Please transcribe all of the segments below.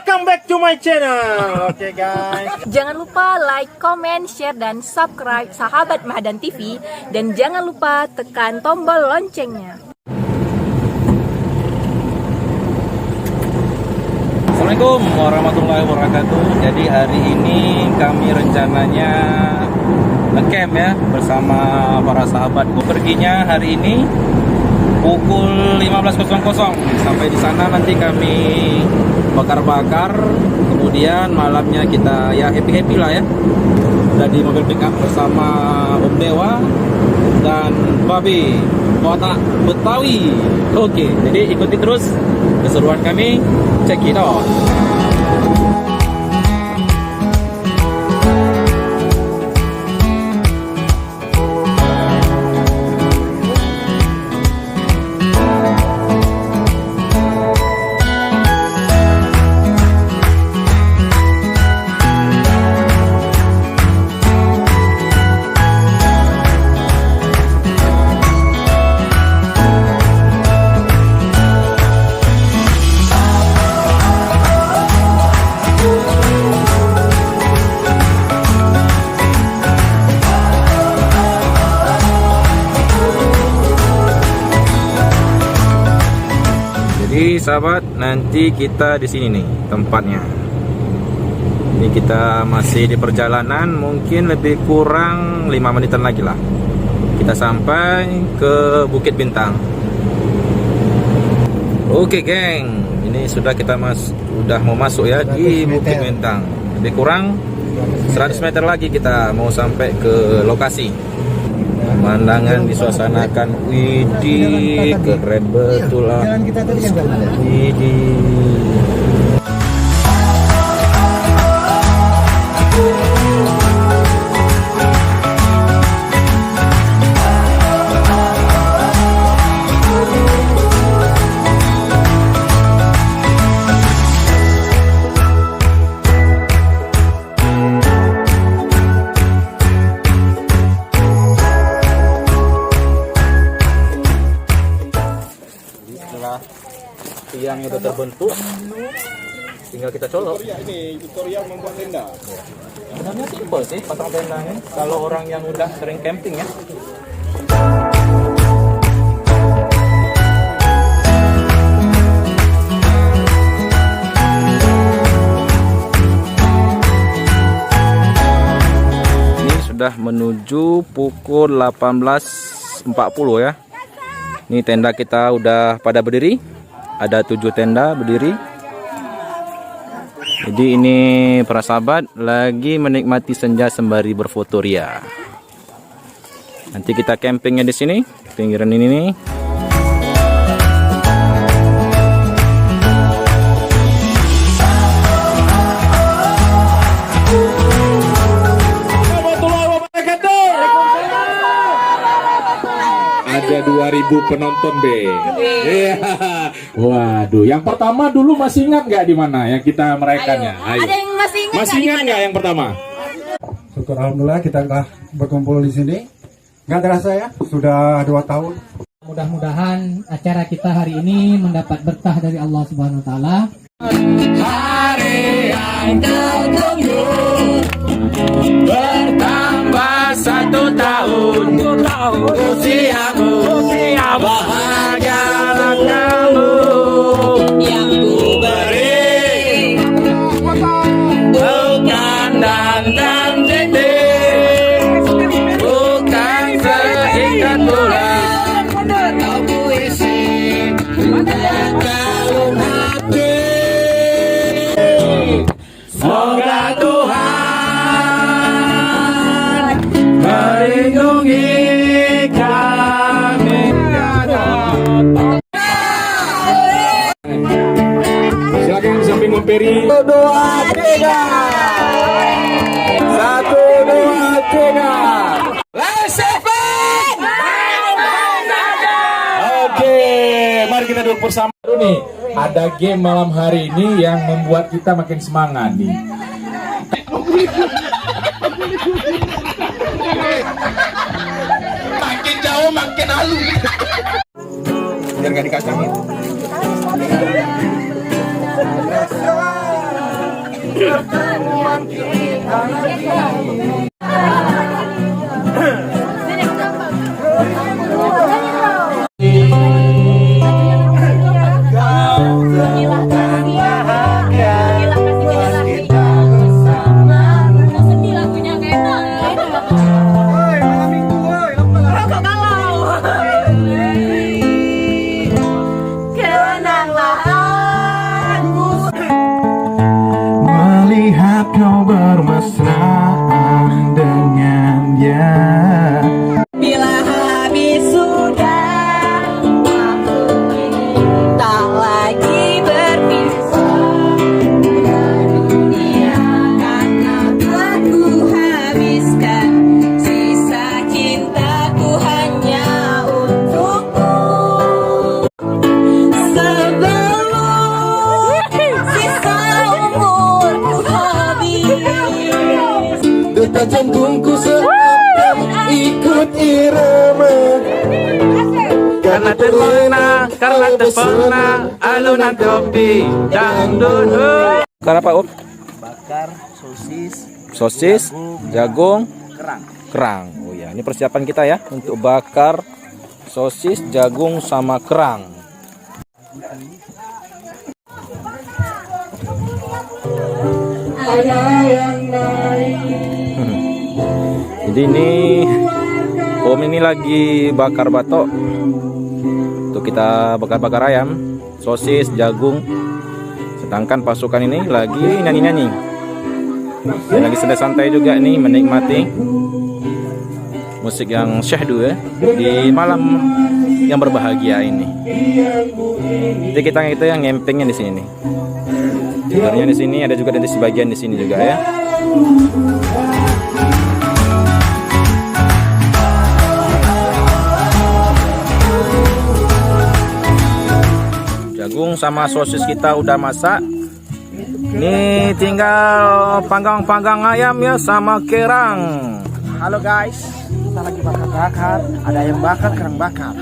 welcome back to my channel. Oke guys. Jangan lupa like, comment, share, dan subscribe Sahabat Mahdan TV. Dan jangan lupa tekan tombol loncengnya. Assalamualaikum warahmatullahi wabarakatuh. Jadi hari ini kami rencananya ngecamp ya bersama para sahabat. Perginya hari ini pukul 15.00. Sampai di sana nanti kami bakar-bakar. Kemudian malamnya kita ya happy-happy lah ya. Udah di mobil pickup bersama Om Dewa dan Babi Kota Betawi. Oke, jadi ikuti terus keseruan kami. Check it out. Jadi sahabat, nanti kita di sini nih tempatnya. Ini kita masih di perjalanan, mungkin lebih kurang 5 menitan lagi lah. Kita sampai ke Bukit Bintang. Oke geng, ini sudah udah mau masuk ya di Bukit Bintang. Lebih kurang 100 meter lagi kita mau sampai ke lokasi. Pemandangan disuasanakan, widih, keren betul lah. Widih. Tiang itu terbentuk, tinggal kita colok. Ini tutorial membuat tenda. Sebenarnya simpel sih pasang tendanya. Kalau orang yang udah sering camping ya. Ini sudah menuju pukul 18.40 ya. Ini tenda kita udah pada berdiri. Ada 7 tenda berdiri. Jadi ini para sahabat lagi menikmati senja sembari berfoto ria. Nanti kita campingnya di sini, pinggiran ini nih. Ada 2000 penonton be. Iya. Waduh, yang pertama dulu masih ingat nggak di mana yang kita merayakannya? Ayo. Ada yang masih ingat? Masih ingat nggak yang pertama? Syukur alhamdulillah kita telah berkumpul di sini. Nggak terasa ya, sudah 2 tahun. Mudah-mudahan acara kita hari ini mendapat berkah dari Allah Subhanahu wa taala. Hari yang kau tunggu bertambah 1 tahun. Usiamu bahagia kamu yang ku beri bukan dan titik, bukan seikat bulan kau puisi kalung hati. Semoga Tuhan melindungi kami. Silakan samping memperi. 1, 2, 3. 1, 2, 3. Let's have fun. Oke, mari kita duduk bersama dulu nih. Ada game malam hari ini yang membuat kita makin semangat nih. Makin jauh makin halus. Biar gak dikacangin. pertemuan kita. Melihat kau bermesraan dengannya. Bila habis sudah waktu tak lagi berpisah dari dunia, karena telah ku habiskan sisa cintaku hanya untukmu. Sebelum sisa umurku habis, Detak jantungku seakan ikut irama. Karena terpana alunan topi dangdut. Bakar apa, Om? Bakar sosis, Sosis, jagung, kerang. kerang. Oh ya, ini persiapan kita ya untuk bakar sosis, jagung sama kerang. Jadi ini Om ini lagi bakar batok untuk kita bakar-bakar ayam, sosis, jagung. Sedangkan pasukan ini lagi nyanyi-nyanyi. Dan lagi santai-santai juga nih menikmati musik yang syahdu ya di malam yang berbahagia ini. Jadi kita itu yang ngempengnya di sini nih. Tidurnya di sini, ada juga di sebagian di sini juga ya. Jagung sama sosis kita udah masak. Ini tinggal panggang-panggang ayam ya sama kerang. Halo guys, kita lagi bakar-bakar. Ada ayam bakar, kerang bakar.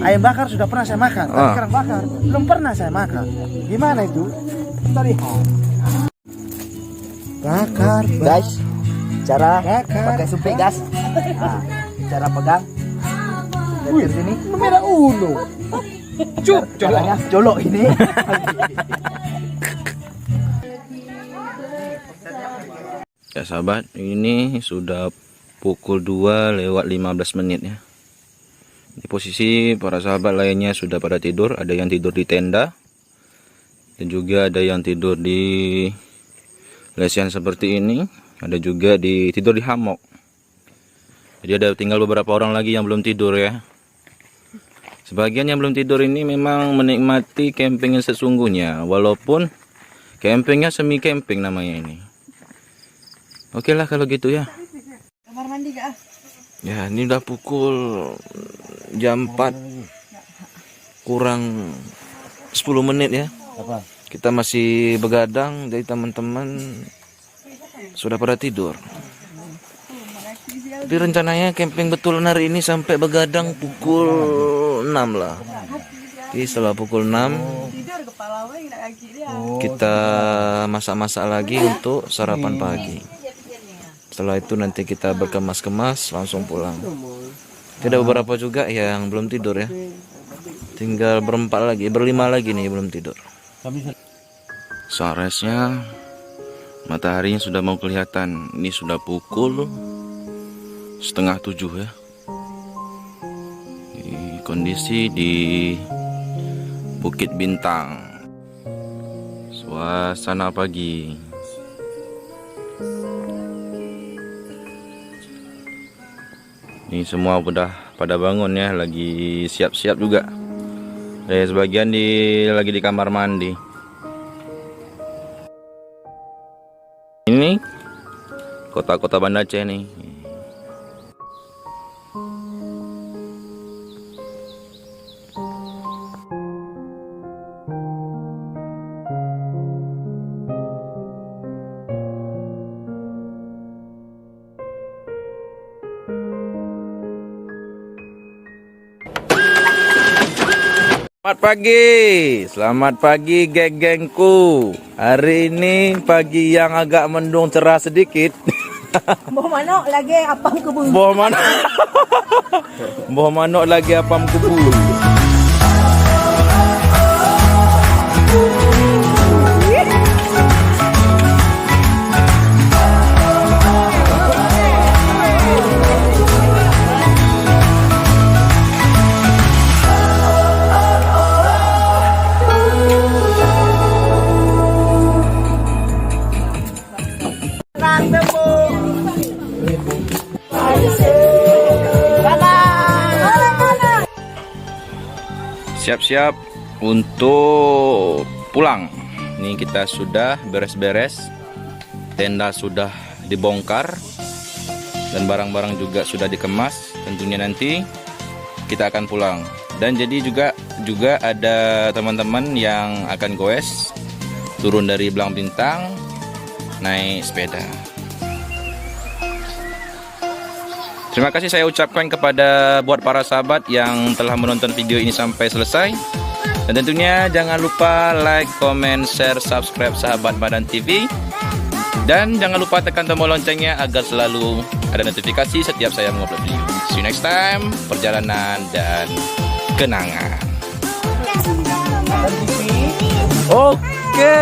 Ayam bakar sudah pernah saya makan, tapi kerang bakar belum pernah saya makan. Gimana itu? Kita lihat. Bakar, guys. Cara pakai supik gas. Nah, cara pegang. Dari sini. Merah uno. Colok ini. Ya sahabat, ini sudah pukul 2:15 ya. Di posisi para sahabat lainnya sudah pada tidur. Ada yang tidur di tenda, dan juga ada yang tidur di lesian seperti ini. Ada juga tidur di hammock. Jadi ada tinggal beberapa orang lagi yang belum tidur ya. Sebagian yang belum tidur ini memang menikmati camping yang sesungguhnya, walaupun campingnya semi camping namanya ini. Oke lah kalau gitu ya. Kamar mandi gak? Ya ini udah pukul jam 4 kurang 10 menit ya. Kita masih begadang, jadi teman-teman sudah pada tidur. Tapi rencananya camping betul hari ini sampai begadang pukul 6 lah. Jadi setelah pukul 6 kita masak-masak lagi untuk sarapan pagi. Setelah itu nanti kita berkemas-kemas langsung pulang. Ada beberapa juga yang belum tidur ya. Tinggal berlima lagi nih belum tidur. Sunrise-nya, mataharinya sudah mau kelihatan. Ini sudah pukul 6:30 ya. Ini kondisi di Bukit Bintang. Suasana pagi. Ini semua udah pada bangun ya, lagi siap-siap juga. Dan sebagian lagi di kamar mandi. Ini kota-kota Banda Aceh nih. Selamat pagi geng-gengku. Hari ini pagi yang agak mendung cerah sedikit. Boh manok lagi apam kebun. Boh manok. Boh manok lagi apam kebun. Siap-siap untuk pulang. Ini kita sudah beres-beres, tenda sudah dibongkar dan barang-barang juga sudah dikemas. Tentunya nanti kita akan pulang. Dan jadi juga ada teman-teman yang akan goes turun dari Belang Bintang naik sepeda. Terima kasih saya ucapkan kepada buat para sahabat yang telah menonton video ini sampai selesai. Dan tentunya jangan lupa like, comment, share, subscribe Sahabat Madan TV. Dan jangan lupa tekan tombol loncengnya agar selalu ada notifikasi setiap saya mengupload video. See you next time, perjalanan dan kenangan. Oke.